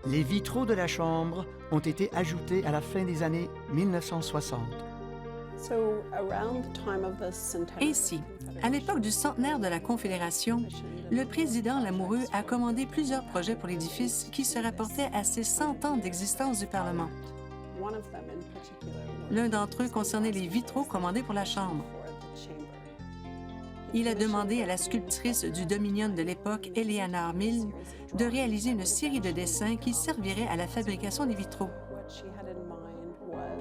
Les vitraux de la chambre ont été ajoutés à la fin des années 1960. Ainsi, à l'époque du centenaire de la Confédération, le président Lamoureux a commandé plusieurs projets pour l'édifice qui se rapportaient à ses 100 ans d'existence du Parlement. L'un d'entre eux concernait les vitraux commandés pour la Chambre. Il a demandé à la sculptrice du Dominion de l'époque, Eleanor Milne, de réaliser une série de dessins qui serviraient à la fabrication des vitraux.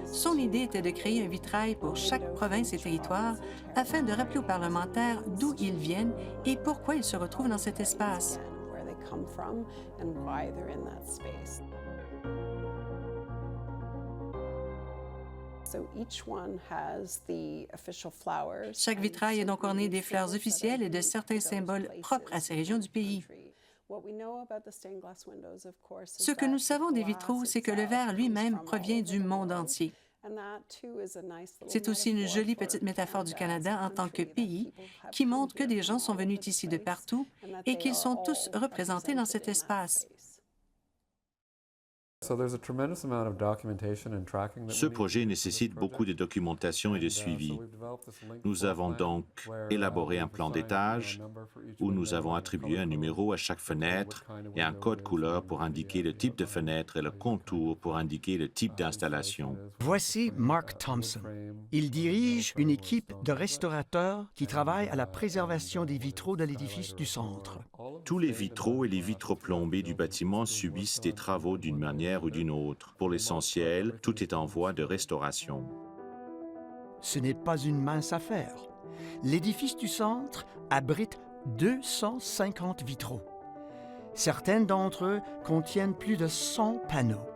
Son idée était de créer un vitrail pour chaque province et territoire afin de rappeler aux parlementaires d'où ils viennent et pourquoi ils se retrouvent dans cet espace. Chaque vitrail est donc orné des fleurs officielles et de certains symboles propres à ces régions du pays. Ce que nous savons des vitraux, c'est que le verre lui-même provient du monde entier. C'est aussi une jolie petite métaphore du Canada en tant que pays qui montre que des gens sont venus ici de partout et qu'ils sont tous représentés dans cet espace. Ce projet nécessite beaucoup de documentation et de suivi. Nous avons donc élaboré un plan d'étage où nous avons attribué un numéro à chaque fenêtre et un code couleur pour indiquer le type de fenêtre et le contour pour indiquer le type d'installation. Voici Mark Thompson. Il dirige une équipe de restaurateurs qui travaille à la préservation des vitraux de l'édifice du centre. Tous les vitraux et les vitres plombées du bâtiment subissent des travaux d'une manière ou d'une autre. Pour l'essentiel, tout est en voie de restauration. Ce n'est pas une mince affaire. L'édifice du centre abrite 250 vitraux. Certains d'entre eux contiennent plus de 100 panneaux.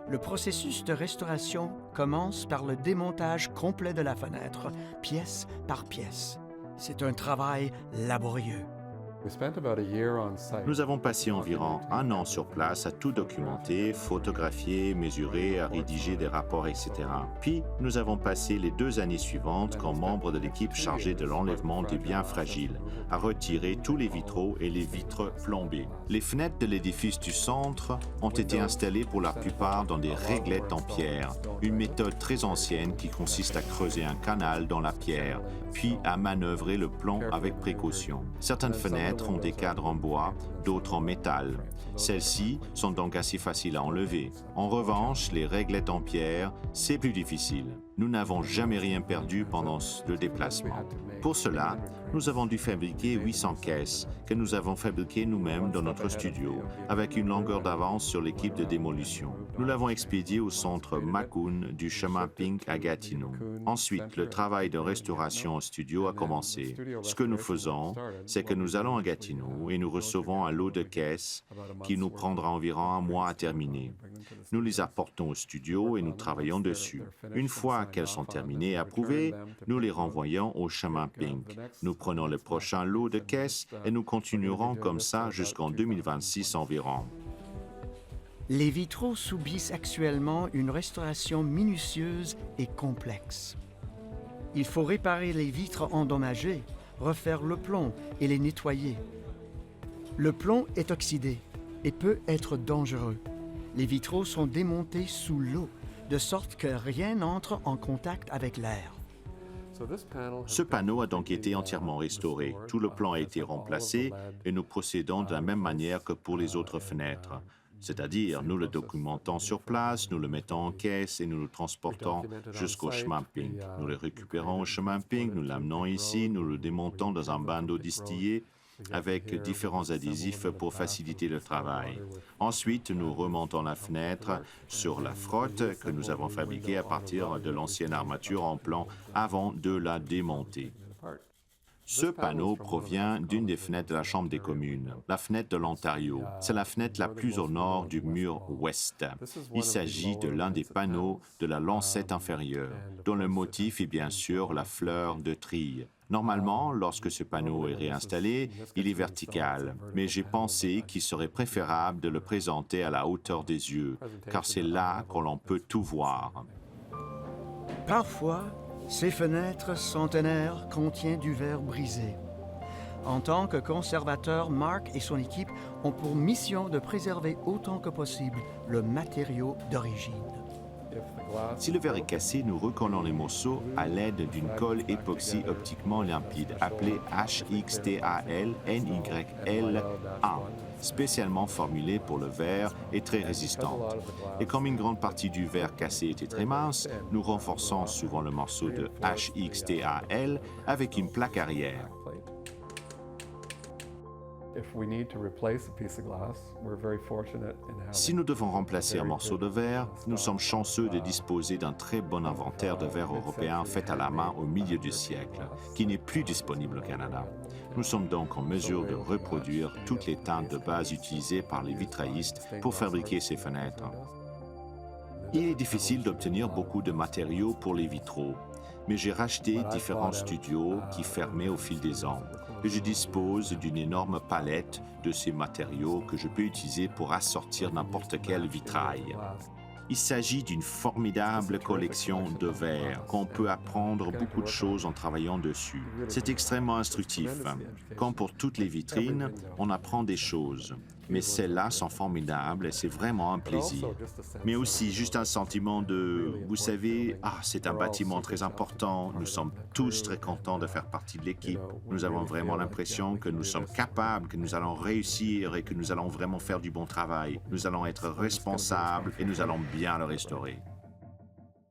Le processus de restauration commence par le démontage complet de la fenêtre, pièce par pièce. C'est un travail laborieux. Nous avons passé environ 1 an sur place à tout documenter, photographier, mesurer, à rédiger des rapports, etc. Puis, nous avons passé les 2 années suivantes comme membres de l'équipe chargée de l'enlèvement des biens fragiles, à retirer tous les vitraux et les vitres plombées. Les fenêtres de l'édifice du centre ont été installées pour la plupart dans des réglettes en pierre, une méthode très ancienne qui consiste à creuser un canal dans la pierre, puis à manœuvrer le plomb avec précaution. Certaines fenêtres ont des cadres en bois, d'autres en métal. Celles-ci sont donc assez faciles à enlever. En revanche, les réglettes en pierre, c'est plus difficile. Nous n'avons jamais rien perdu pendant le déplacement. Pour cela, nous avons dû fabriquer 800 caisses que nous avons fabriquées nous-mêmes dans notre studio, avec une longueur d'avance sur l'équipe de démolition. Nous l'avons expédié au centre Macoun du chemin Pink à Gatineau. Ensuite, le travail de restauration au studio a commencé. Ce que nous faisons, c'est que nous allons à Gatineau et nous recevons un lot de caisses qui nous prendra environ 1 mois à terminer. Nous les apportons au studio et nous travaillons dessus. Une fois qu'elles sont terminées et approuvées, nous les renvoyons au chemin Pink. Nous prenons le prochain lot de caisses et nous continuerons comme ça jusqu'en 2026 environ. Les vitraux subissent actuellement une restauration minutieuse et complexe. Il faut réparer les vitres endommagées, refaire le plomb et les nettoyer. Le plomb est oxydé et peut être dangereux. Les vitraux sont démontés sous l'eau, de sorte que rien n'entre en contact avec l'air. Ce panneau a donc été entièrement restauré. Tout le plan a été remplacé et nous procédons de la même manière que pour les autres fenêtres. C'est-à-dire, nous le documentons sur place, nous le mettons en caisse et nous le transportons jusqu'au chemin Pink. Nous le récupérons au chemin Pink, nous l'amenons ici, nous le démontons dans un bain d'eau distillée avec différents adhésifs pour faciliter le travail. Ensuite, nous remontons la fenêtre sur la frotte que nous avons fabriquée à partir de l'ancienne armature en plomb avant de la démonter. Ce panneau provient d'une des fenêtres de la Chambre des communes, la fenêtre de l'Ontario. C'est la fenêtre la plus au nord du mur ouest. Il s'agit de l'un des panneaux de la lancette inférieure, dont le motif est bien sûr la fleur de trille. Normalement, lorsque ce panneau est réinstallé, il est vertical, mais j'ai pensé qu'il serait préférable de le présenter à la hauteur des yeux, car c'est là que l'on peut tout voir. Parfois, ces fenêtres centenaires contiennent du verre brisé. En tant que conservateur, Mark et son équipe ont pour mission de préserver autant que possible le matériau d'origine. Si le verre est cassé, nous recollons les morceaux à l'aide d'une colle époxy optiquement limpide appelée HXTAL-NYL1, spécialement formulée pour le verre et très résistante. Et comme une grande partie du verre cassé était très mince, nous renforçons souvent le morceau de HXTAL avec une plaque arrière. Si nous devons remplacer un morceau de verre, nous sommes chanceux de disposer d'un très bon inventaire de verre européen fait à la main au milieu du siècle, qui n'est plus disponible au Canada. Nous sommes donc en mesure de reproduire toutes les teintes de base utilisées par les vitraillistes pour fabriquer ces fenêtres. Il est difficile d'obtenir beaucoup de matériaux pour les vitraux, mais j'ai racheté différents studios qui fermaient au fil des ans. Et je dispose d'une énorme palette de ces matériaux que je peux utiliser pour assortir n'importe quel vitrail. Il s'agit d'une formidable collection de verres qu'on peut apprendre beaucoup de choses en travaillant dessus. C'est extrêmement instructif. Comme pour toutes les vitrines, on apprend des choses. Mais celles-là sont formidables et c'est vraiment un plaisir. Mais aussi juste un sentiment de, vous savez, c'est un bâtiment très important, nous sommes tous très contents de faire partie de l'équipe. Nous avons vraiment l'impression que nous sommes capables, que nous allons réussir et que nous allons vraiment faire du bon travail. Nous allons être responsables et nous allons bien le restaurer.